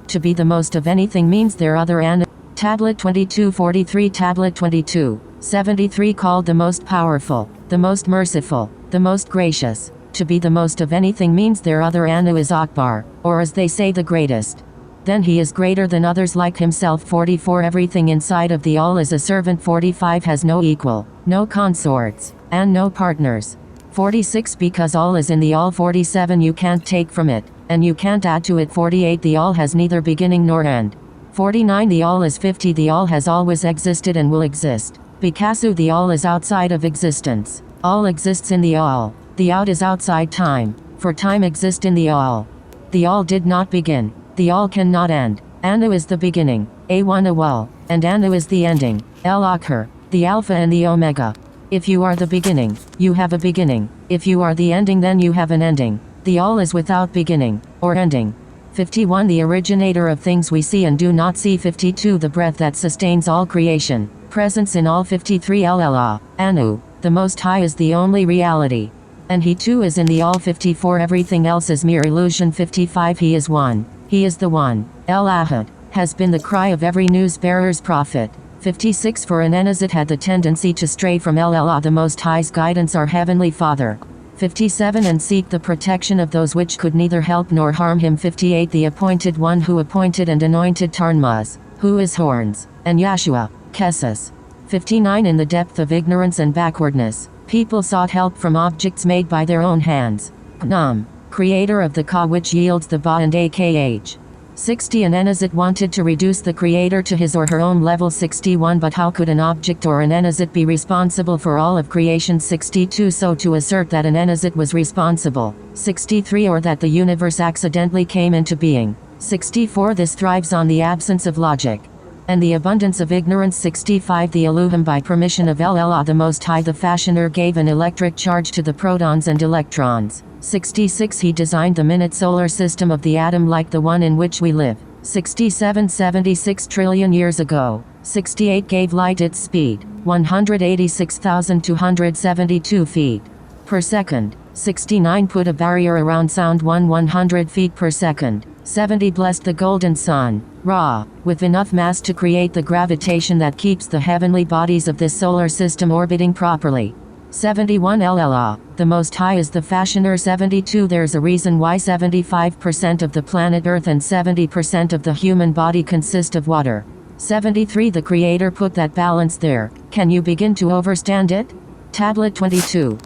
To be the most of anything means there other anu. Tablet 2243. Tablet 2273 called the most powerful, the most merciful, the most gracious. To be the most of anything means their other anu is Akbar, or as they say the greatest. Then he is greater than others like himself. 44 Everything inside of the all is a servant. 45 Has no equal, no consorts, and no partners. 46 Because all is in the all. 47 You can't take from it, and you can't add to it. 48 The all has neither beginning nor end. 49 The all is 50 The all has always existed and will exist. Bikasu The all is outside of existence. All exists in the all. The out is outside time, for time exists in the all. The all did not begin. The all cannot end. Anu is the beginning, A1 Awal, and Anu is the ending, El-Akhir, the Alpha and the Omega. If you are the beginning, you have a beginning. If you are the ending, then you have an ending. The all is without beginning, or ending. 51 The originator of things we see and do not see. 52 The breath that sustains all creation, presence in all. 53 El-Elah, Anu, the Most High is the only reality. And he too is in the all. 54 Everything else is mere illusion. 55 He is one. He is the one. El-Ahad has been the cry of every news-bearer's prophet. 56 For an Enazit had the tendency to stray from El-Elah, the Most High's guidance, our Heavenly Father. 57 And seek the protection of those which could neither help nor harm him. 58 The appointed one who appointed and anointed Tarnmaz, who is horns, and Yahshua, Kesses. 59 In the depth of ignorance and backwardness, people sought help from objects made by their own hands. Nam, creator of the Ka which yields the Ba and Akh. 60 An Enazit wanted to reduce the creator to his or her own level. 61 But how could an object or an Enazit be responsible for all of creation? 62 So to assert that an Enazit was responsible. 63 Or that the universe accidentally came into being. 64 This thrives on the absence of logic and the abundance of ignorance. 65 The Elohim by permission of El-Elah the Most High the Fashioner gave an electric charge to the protons and electrons. 66 He designed the minute solar system of the atom like the one in which we live. 67 76 trillion years ago. 68 Gave light its speed, 186,272 feet per second. 69 Put a barrier around sound, 100 feet per second. 70 Blessed the golden sun, Ra, with enough mass to create the gravitation that keeps the heavenly bodies of this solar system orbiting properly. 71 El-Elah, the Most High is the fashioner. 72 There's a reason why 75% of the planet Earth and 70% of the human body consist of water. 73 The Creator put that balance there. Can you begin to overstand it? Tablet 22.